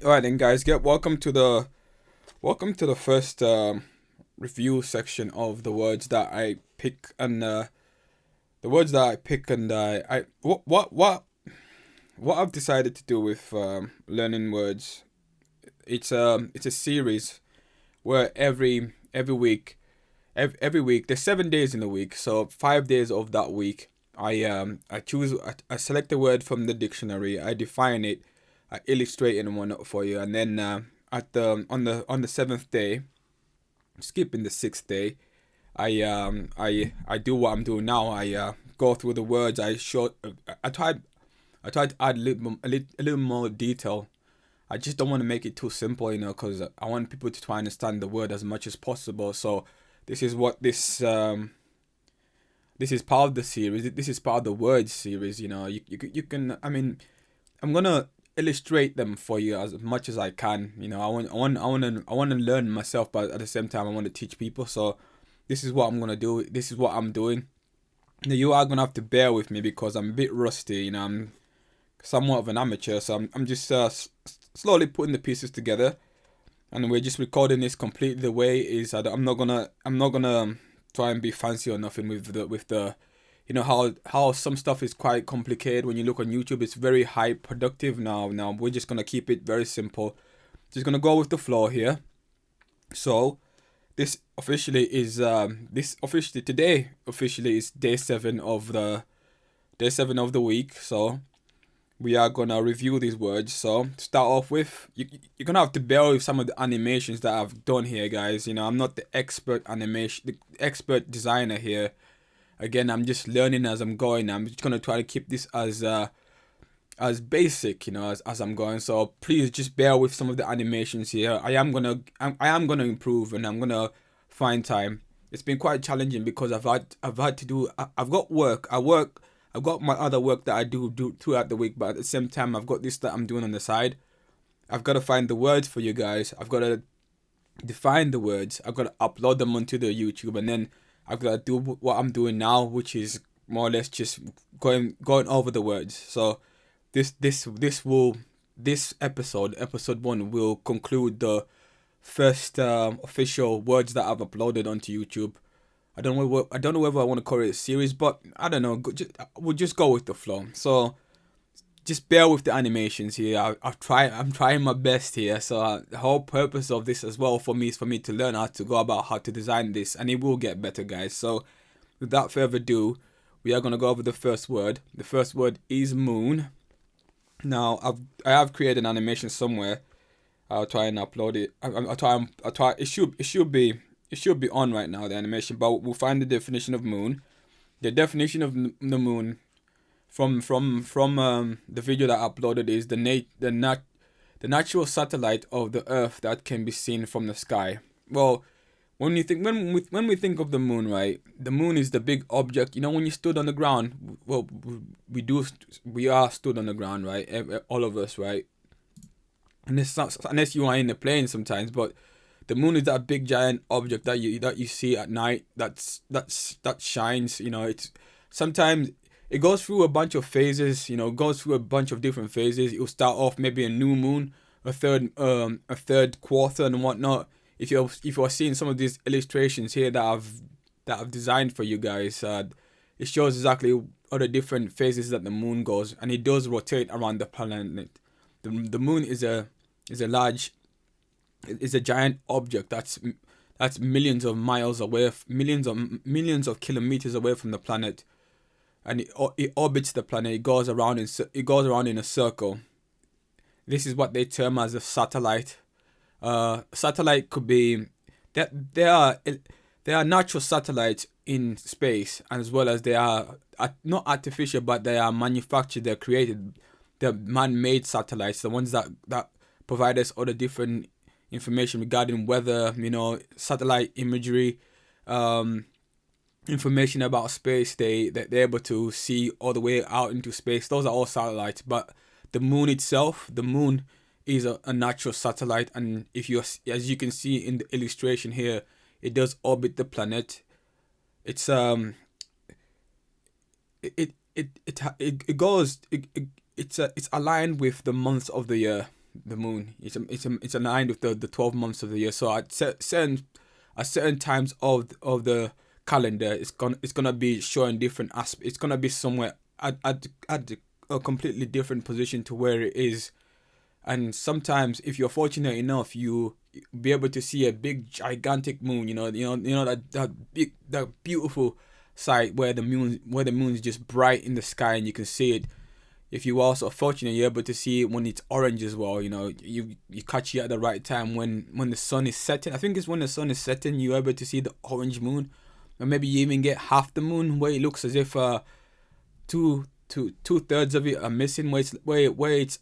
All right, then, guys, get welcome to the first review section of the words that I pick and the words that I pick and I what I've decided to do with learning words. It's a series where every week every week there's 7 days in the week, so 5 days of that week I select a word from the dictionary, I define it, I illustrate it and whatnot for you, and then at the on the seventh day, skipping the sixth day, I do what I'm doing now. I go through the words. I tried I tried to add a little more detail. I just don't want to make it too simple, because I want people to try and understand the word as much as possible. So this is what this is part of the series. This is part of the word series. You can. I mean, I'm gonna illustrate them for you as much as I can. I want to learn myself, but at the same time, I want to teach people. So this is what I'm gonna do. This is what I'm doing. Now, you are gonna have to bear with me because I'm a bit rusty. I'm somewhat of an amateur, so I'm just slowly putting the pieces together, and we're just recording this completely the way it is. I'm not gonna try and be fancy or nothing with the how some stuff is quite complicated when you look on YouTube. It's very high productive. Now we're just gonna keep it very simple. Just gonna go with the flow here. So this officially today officially is day seven of the week. So we are gonna review these words. So to start off with, you're gonna have to bear with some of the animations that I've done here, guys. I'm not the expert designer here. Again, I'm just learning as I'm going. I'm just gonna try to keep this as basic, as I'm going. So please just bear with some of the animations here. I am gonna improve, and I'm gonna find time. It's been quite challenging because I've had to do I've got work. I've got my other work that I do throughout the week, but at the same time I've got this that I'm doing on the side. I've got to find the words for you guys. I've got to define the words. I've got to upload them onto the YouTube, and then I've got to do what I'm doing now, which is more or less just going over the words. So this episode one, will conclude the first official words that I've uploaded onto YouTube. I don't know whether I want to call it a series, but I don't know. We'll just go with the flow. So just bear with the animations here. I'm trying my best here. So the whole purpose of this as well for me is for me to learn how to go about how to design this, and it will get better, guys. So without further ado, we are gonna go over the first word. The first word is moon. Now I have created an animation somewhere. I'll try and upload it. I'll try. It should be on right now, the animation. But we'll find the definition of moon. The definition of the moon from the video that I uploaded is the natural satellite of the Earth that can be seen from the sky. Well, when we think of the moon, right? The moon is the big object. When you stood on the ground, well, we are stood on the ground, right? All of us, right? Unless you are in a plane sometimes, but the moon is that big giant object that you see at night. That shines. It's sometimes it goes through a bunch of phases. It goes through a bunch of different phases. It will start off maybe a new moon, a third quarter and whatnot. If you're seeing some of these illustrations here that I've designed for you guys, it shows exactly all the different phases that the moon goes, and it does rotate around the planet. The moon is a large is a giant object that's millions of miles away, millions of kilometers away from the planet, and it orbits the planet. It goes around in a circle. This is what they term as a satellite. Satellite could be that there are natural satellites in space, as well as they are not artificial, but they are manufactured. They're created. They're man-made satellites, the ones that provide us all the different information regarding weather, satellite imagery, information about space. They're able to see all the way out into space. Those are all satellites. But the moon itself, the moon is a natural satellite, and if you as you can see in the illustration here, it does orbit the planet. It's it goes it's aligned with the months of the year. the moon. It's aligned with the 12 months of the year. So at certain times of the calendar, it's gonna be showing different aspects. It's gonna be somewhere at a completely different position to where it is. And sometimes, if you're fortunate enough, you be able to see a big gigantic moon. That beautiful sight where the moon is just bright in the sky and you can see it. If you are also fortunate, you're able to see it when it's orange as well. You catch it at the right time when the sun is setting. I think it's when the sun is setting you're able to see the orange moon, or maybe you even get half the moon where it looks as if two-thirds of it are missing, where it's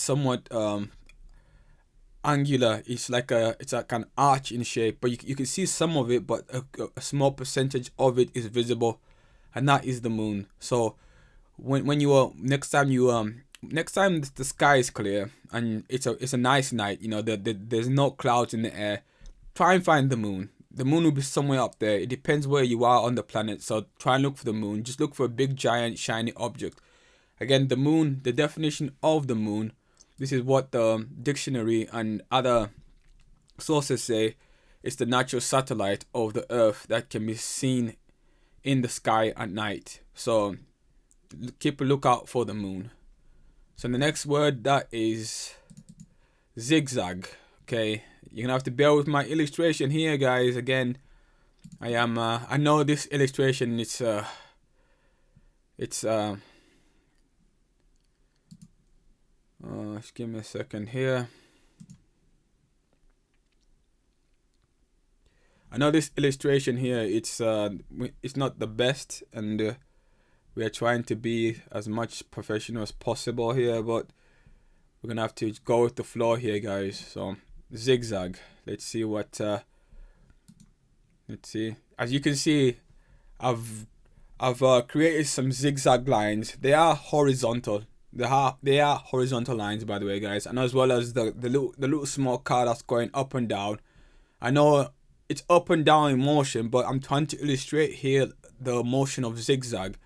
somewhat angular. It's like an arch in shape, but you can see some of it, but a small percentage of it is visible, and that is the moon. So when you are next time the sky is clear and it's a nice night, there's no clouds in the air, try and find the moon. The moon will be somewhere up there. It depends where you are on the planet, so try and look for the moon. Just look for a big giant shiny object. Again, the moon, the definition of the moon, this is what the dictionary and other sources say. It's the natural satellite of the earth that can be seen in the sky at night. So keep a lookout for the moon. So the next word, that is zigzag. Okay, you're gonna have to bear with my illustration here, guys. Again, I know this illustration, just give me a second here. I know this illustration here, it's not the best, and we are trying to be as much professional as possible here, but we're gonna have to go with the flow here, guys. So zigzag, let's see. As you can see, I've created some zigzag lines. They are horizontal. They are horizontal lines, by the way, guys, and as well as the little small car that's going up and down. I know it's up and down in motion, but I'm trying to illustrate here the motion of zigzag.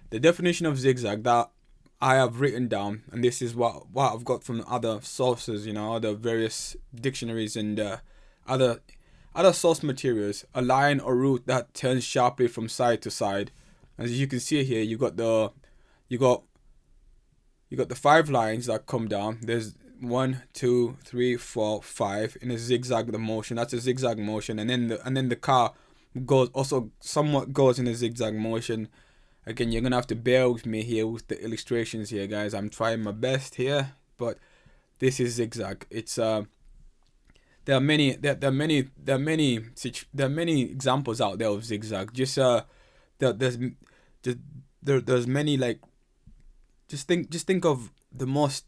The definition of zigzag that I have written down, and this is what I've got from other sources, other various dictionaries and other source materials. A line or route that turns sharply from side to side. As you can see here, you got the 5 lines that come down. There's 1, 2, 3, 4, 5 in a zigzag motion. That's a zigzag motion, and then the car somewhat goes in a zigzag motion. Again, you're gonna have to bear with me here with the illustrations here, guys. I'm trying my best here, but this is zigzag. It's there are many examples out there of zigzag. There's many, like, just think of the most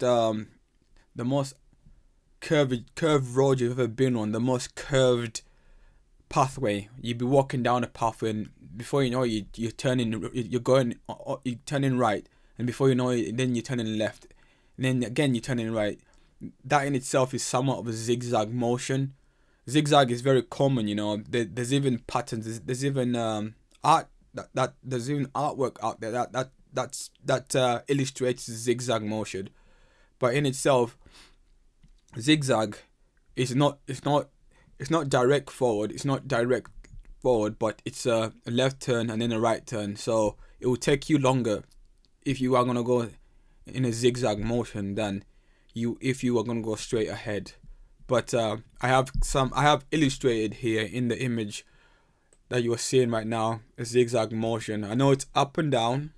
curved road you've ever been on, the most curved pathway. You'd be walking down a pathway, and before you know it, you're turning right, and before you know it, then you're turning left, and then again you're turning right. That in itself is somewhat of a zigzag motion. Zigzag is very common, there's even patterns, there's even art there's even artwork out there that illustrates zigzag motion. But in itself, zigzag is not direct forward. It's not direct forward, but it's a left turn and then a right turn. So it will take you longer if you are gonna go in a zigzag motion than if you are gonna go straight ahead. But I have illustrated here in the image that you are seeing right now a zigzag motion. I know it's up and down.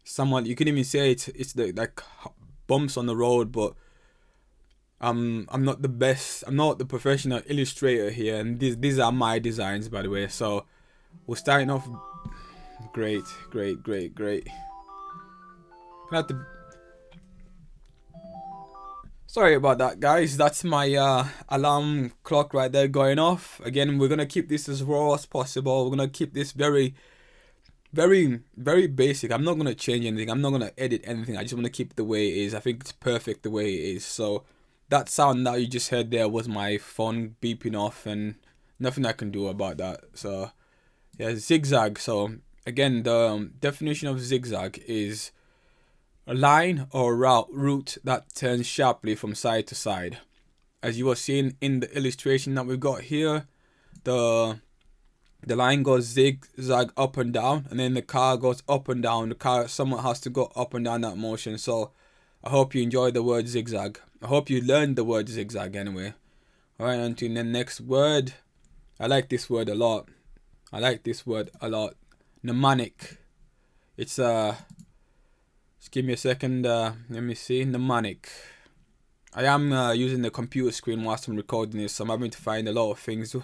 Somewhat, you can even say it's the like bumps on the road, but I'm not the best. I'm not the professional illustrator here, and these are my designs, by the way. So we're starting off great. Sorry about that, guys. That's my alarm clock right there going off. Again, we're gonna keep this as raw as possible. We're gonna keep this very, very, very basic. I'm not gonna change anything. I'm not gonna edit anything. I just want to keep it the way it is. I think it's perfect the way it is. So that sound that you just heard there was my phone beeping off, and nothing I can do about that. So yeah, zigzag. So again, the definition of zigzag is a line or route that turns sharply from side to side. As you are seeing in the illustration that we've got here, the line goes zigzag up and down, and then the car goes up and down. The car somewhat has to go up and down that motion. So I hope you enjoy the word zigzag. I hope you learned the word zigzag anyway. Alright, on to the next word. I like this word a lot. Mnemonic. It's just give me a second. Let me see. Mnemonic. I am using the computer screen whilst I'm recording this, so I'm having to find a lot of things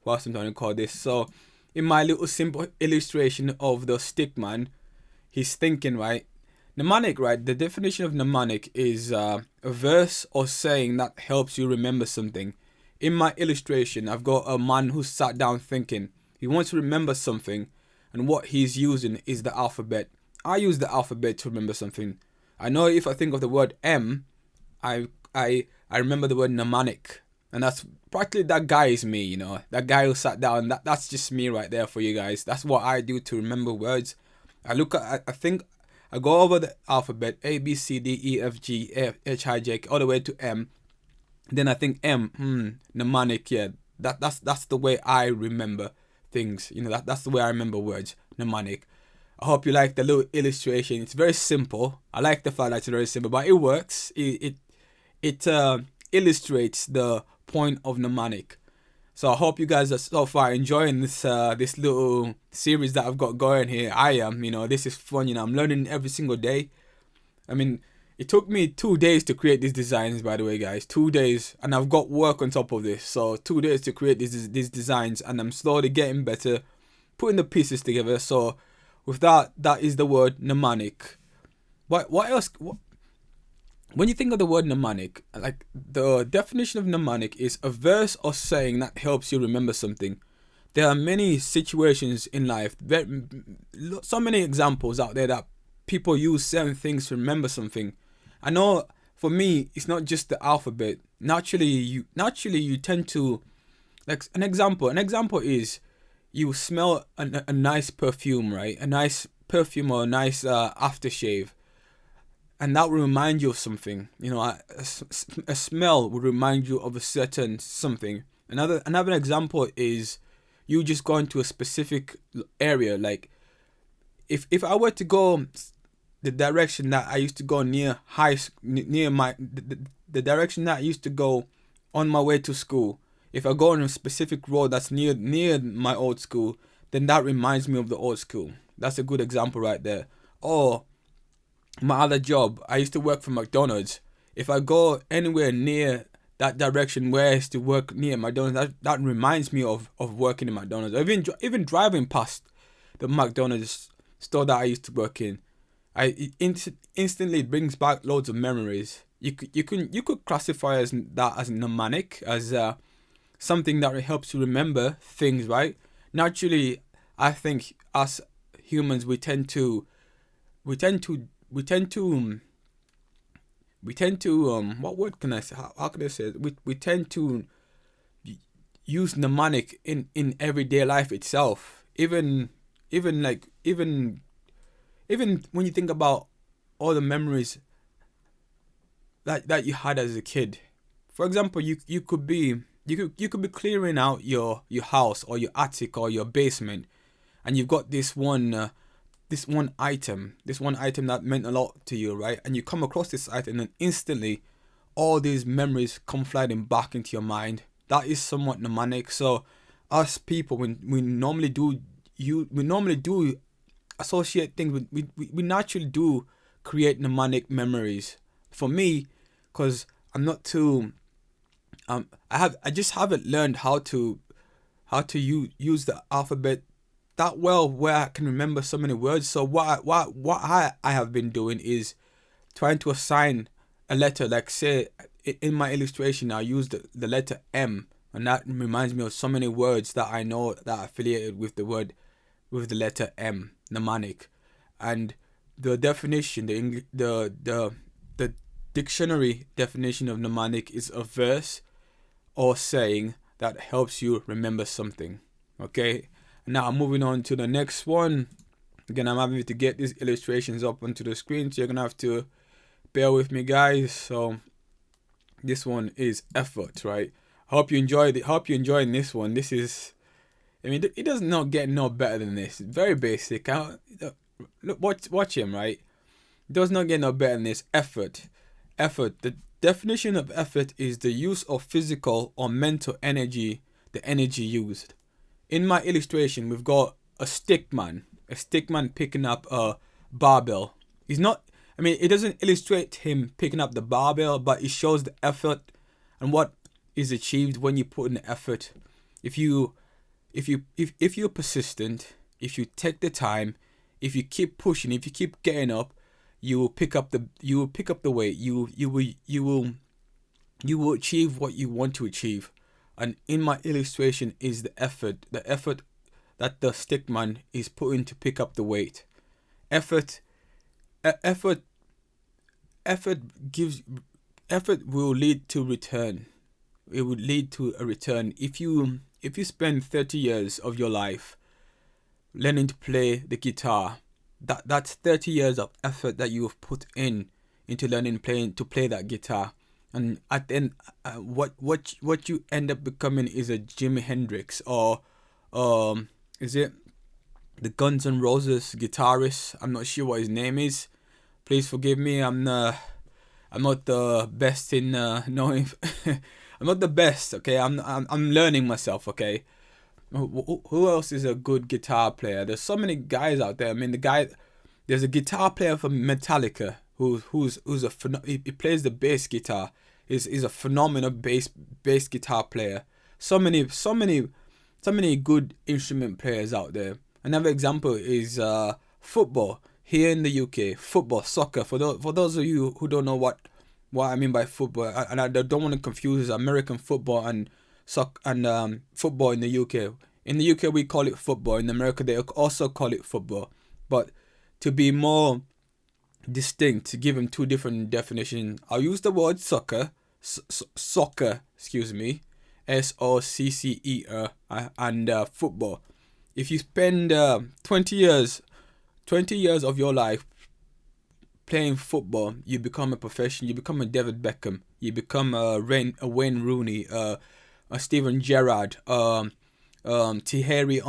whilst I'm trying to record this. So, in my little simple illustration of the stick man, he's thinking, right? Mnemonic, right? The definition of mnemonic is a verse or saying that helps you remember something. In my illustration, I've got a man who sat down thinking. He wants to remember something, and what he's using is the alphabet. I use the alphabet to remember something. I know if I think of the word M, I remember the word mnemonic, and that's practically that guy is me, you know, that guy who sat down. That's just me right there for you guys. That's what I do to remember words. I think I go over the alphabet A B C D E F G H I J K all the way to M. Then I think M, mnemonic. Yeah, that's the way I remember things. You know, that's the way I remember words. Mnemonic. I hope you like the little illustration. It's very simple. I like the fact that it's very simple, but it works. It illustrates the point of mnemonic. So I hope you guys are so far enjoying this this little series that I've got going here. I am. You know, this is fun. You know, I'm learning every single day. I mean, it took me 2 days to create these designs, by the way, guys. 2 days, and I've got work on top of this. So 2 days to create these designs, and I'm slowly getting better, putting the pieces together. So with that is the word mnemonic. What else? When you think of the word mnemonic, like the definition of mnemonic is a verse or saying that helps you remember something. There are many situations in life, so many examples out there that people use certain things to remember something. I know for me, it's not just the alphabet. Naturally, you tend to, like an example is you smell a nice perfume, right? A nice perfume or a nice aftershave, and that will remind you of something. You know, a smell will remind you of a certain something. Another example is you just going to a specific area. Like if I were to go the direction that I used to go near the direction that I used to go on my way to school. If I go on a specific road that's near my old school, then that reminds me of the old school. That's a good example right there. Or my other job, I used to work for McDonald's. If I go anywhere near that direction where I used to work near McDonald's, that reminds me of working in McDonald's. Or even driving past the McDonald's store that I used to work in, instantly brings back loads of memories. You could classify that as mnemonic, as something that helps you remember things, right? Naturally, I think us humans we tend to what word can I say? How can I say it? We tend to use mnemonic in everyday life itself. Even when you think about all the memories that you had as a kid. For example, you could be clearing out your house or your attic or your basement, and you've got this one item that meant a lot to you, right? And you come across this item, and instantly all these memories come flooding back into your mind. That is somewhat mnemonic. So us people, when we normally do associate things, we naturally do create mnemonic memories. For me, because I'm not too I just haven't learned how to use the alphabet that well where I can remember so many words. So what I have been doing is trying to assign a letter. Like say in my illustration, I used the letter M, and that reminds me of so many words that I know that are affiliated with the letter M, mnemonic. And the definition, the dictionary definition of mnemonic is a verse or saying that helps you remember something. Okay, now moving on to the next one. Again, I'm having to get these illustrations up onto the screen, so you're gonna have to bear with me, guys. So this one is effort, right? Hope you enjoyed it. Hope you're enjoying this one. This is, I mean, it does not get no better than this. It's very basic. Look, watch him, right? It does not get no better than this. Effort. The definition of effort is the use of physical or mental energy, the energy used. In my illustration, we've got a stick man picking up a barbell. He's not, I mean, it doesn't illustrate him picking up the barbell, but it shows the effort and what is achieved when you put in the effort. If you're persistent, if you take the time, if you keep pushing, if you keep getting up, you will pick up the weight. You will achieve what you want to achieve. And in my illustration is the effort that the stickman is putting to pick up the weight. Effort will lead to return. It would lead to a return. If you spend 30 years of your life learning to play the guitar, that's 30 years of effort that you have put into learning to play that guitar. And at the end, what you end up becoming is a Jimi Hendrix, or is it the Guns N' Roses guitarist? I'm not sure what his name is. Please forgive me. I'm not the best in knowing. I'm not the best. Okay, I'm learning myself. Okay, who else is a good guitar player? There's so many guys out there. I mean, there's a guitar player from Metallica he plays the bass guitar. Is a phenomenal bass guitar player. So many good instrument players out there. Another example is football here in the UK. Football, soccer. For those of you who don't know what I mean by football, and I don't want to confuse American football and football in the UK. In the UK we call it football. In America they also call it football. But to be more distinct, to give them two different definitions, I'll use the word soccer. Soccer, excuse me, SOCCER, and football. If you spend 20 years of your life playing football, you become a professional. You become a David Beckham. You become a Wayne Rooney, a Steven Gerrard, Thierry Henry,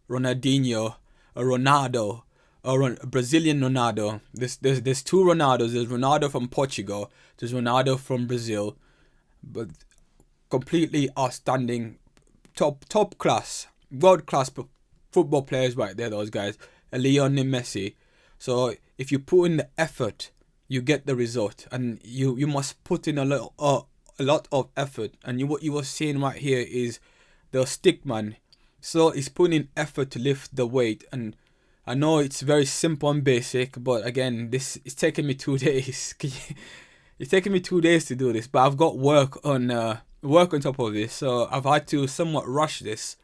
Ronaldinho, Ronaldo, Brazilian Ronaldo. There's two Ronaldos. There's Ronaldo from Portugal. There's Ronaldo from Brazil. But completely outstanding, top class, world class football players right there. Those guys, Lionel Messi. So if you put in the effort, you get the result, and you must put in a lot of effort. And what you are seeing right here is the stickman. So he's putting in effort to lift the weight, and I know it's very simple and basic, but again, it's taken me 2 days. It's taken me 2 days to do this, but I've got work on top of this, so I've had to somewhat rush this.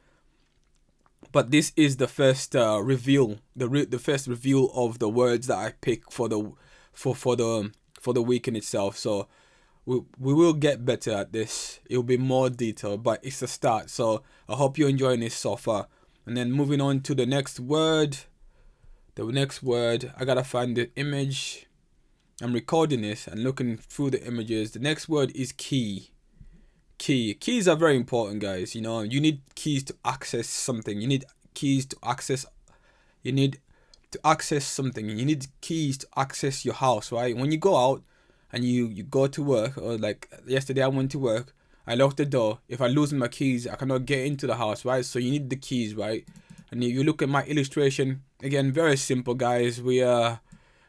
But this is the first reveal, the first reveal of the words that I pick for the week in itself. So we will get better at this. It will be more detailed, but it's a start. So I hope you're enjoying this so far. And then moving on to the next word. The next word, I gotta find the image. I'm recording this and looking through the images. The next word is key. Keys are very important, guys. You know, you need keys to access something. You need keys to access. You need to access something. You need keys to access your house, right? When you go out and you go to work, or like yesterday I went to work, I locked the door. If I lose my keys, I cannot get into the house, right? So you need the keys, right? And if you look at my illustration, again, very simple, guys. We are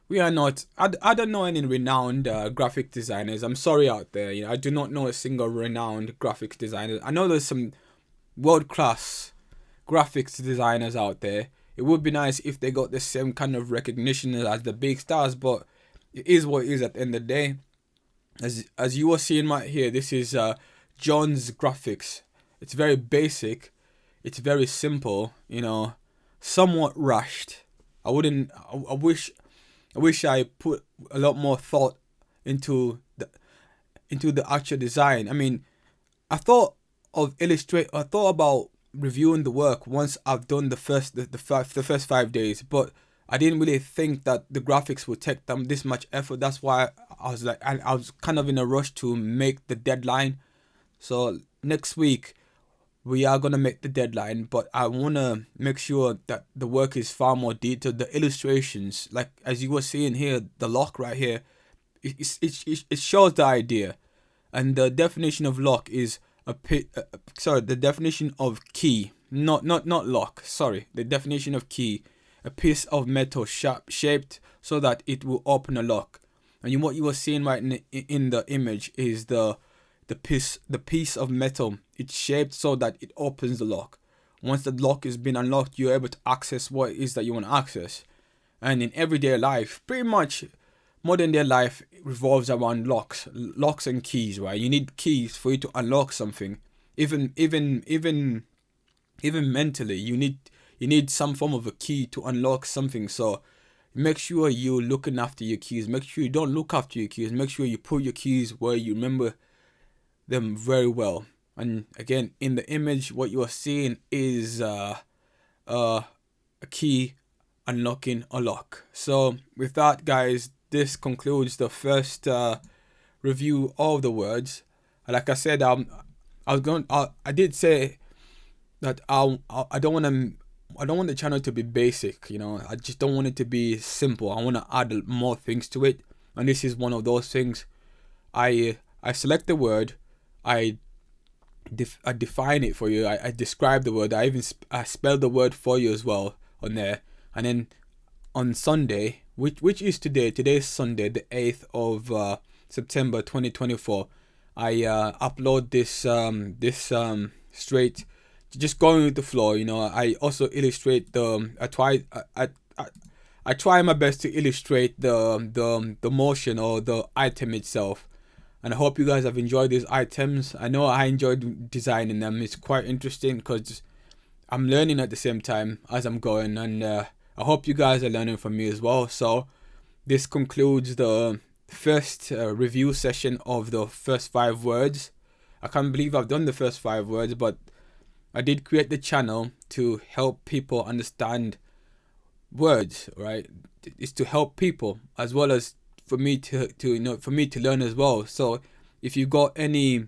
not. I don't know any renowned graphic designers. I'm sorry out there. You know, I do not know a single renowned graphics designer. I know there's some world class graphics designers out there. It would be nice if they got the same kind of recognition as the big stars, but it is what it is at the end of the day. As you are seeing right here, this is John's Graphics. It's very basic. It's very simple. You know, somewhat rushed. I wish I put a lot more thought into the actual design. I mean, I thought about reviewing the work once I've done the first 5 days, but I didn't really think that the graphics would take them this much effort. That's why I was like, I was kind of in a rush to make the deadline. So next week we are gonna make the deadline, but I wanna make sure that the work is far more detailed. The illustrations, like as you were seeing here, the lock right here, it shows the idea, and the definition of lock is the definition of key, not lock. Sorry, the definition of key, a piece of metal shaped so that it will open a lock. And what you are seeing right in the image is the piece of metal. It's shaped so that it opens the lock. Once the lock has been unlocked, you're able to access what it is that you want to access. And in everyday life, pretty much modern day life revolves around locks and keys, right? You need keys for you to unlock something. Even mentally, you need some form of a key to unlock something. So make sure you're looking after your keys. Make sure you don't look after your keys. Make sure you put your keys where you remember them very well. And again, in the image, what you are seeing is a key unlocking a lock. So with that, guys, this concludes the first review of the words. Like I said, I did say that I don't want the channel to be basic. I just don't want it to be simple. I want to add more things to it, and this is one of those things. I select the word, I define it for you. I describe the word. I spell the word for you as well on there. And then on Sunday, which is today. Today is Sunday, the 8th of September 2024. I upload this straight, just going with the flow. I also illustrate I try my best to illustrate the motion or the item itself. And I hope you guys have enjoyed these items. I know I enjoyed designing them. It's quite interesting because I'm learning at the same time as I'm going, and I hope you guys are learning from me as well. So this concludes the first review session of the first 5 words. I can't believe I've done the first 5 words, but I did create the channel to help people understand words, right? It's to help people as well as for me to learn as well. So if you got any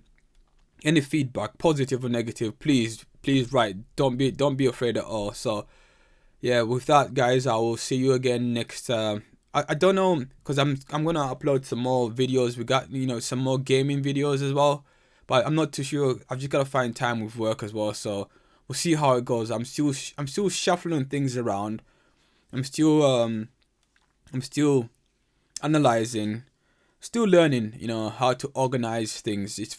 feedback, positive or negative, please write. Don't be afraid at all. So yeah, with that, guys, I will see you again next. I don't know, because I'm gonna upload some more videos. We got some more gaming videos as well, but I'm not too sure. I've just gotta find time with work as well. So we'll see how it goes. I'm still shuffling things around. I'm still analyzing, still learning, how to organize things. It's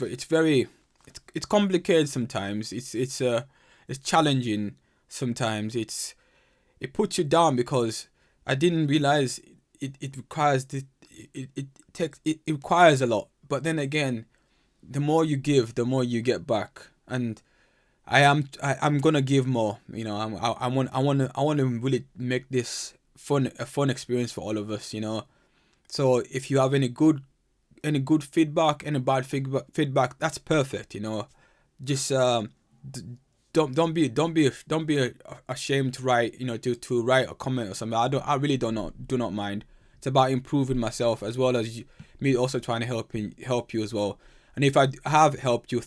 complicated sometimes. It's challenging sometimes. It puts you down because I didn't realize it requires it requires a lot. But then again, the more you give, the more you get back. And I'm gonna give more. I want to really make this a fun experience for all of us. So if you have any good feedback, any bad feedback, that's perfect. Just don't be ashamed to write. To write a comment or something. I really do not mind. It's about improving myself as well as me also trying to help you as well. And if I have helped you,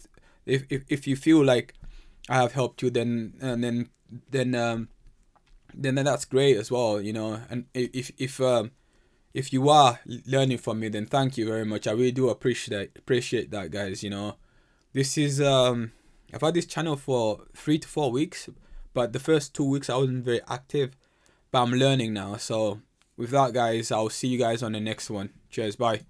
if you feel like I have helped you, then that's great as well. And if you are learning from me, then thank you very much. I really do appreciate that, guys. This is I've had this channel for 3 to 4 weeks, but the first 2 weeks I wasn't very active, but I'm learning now. So with that, guys, I'll see you guys on the next one. Cheers, bye.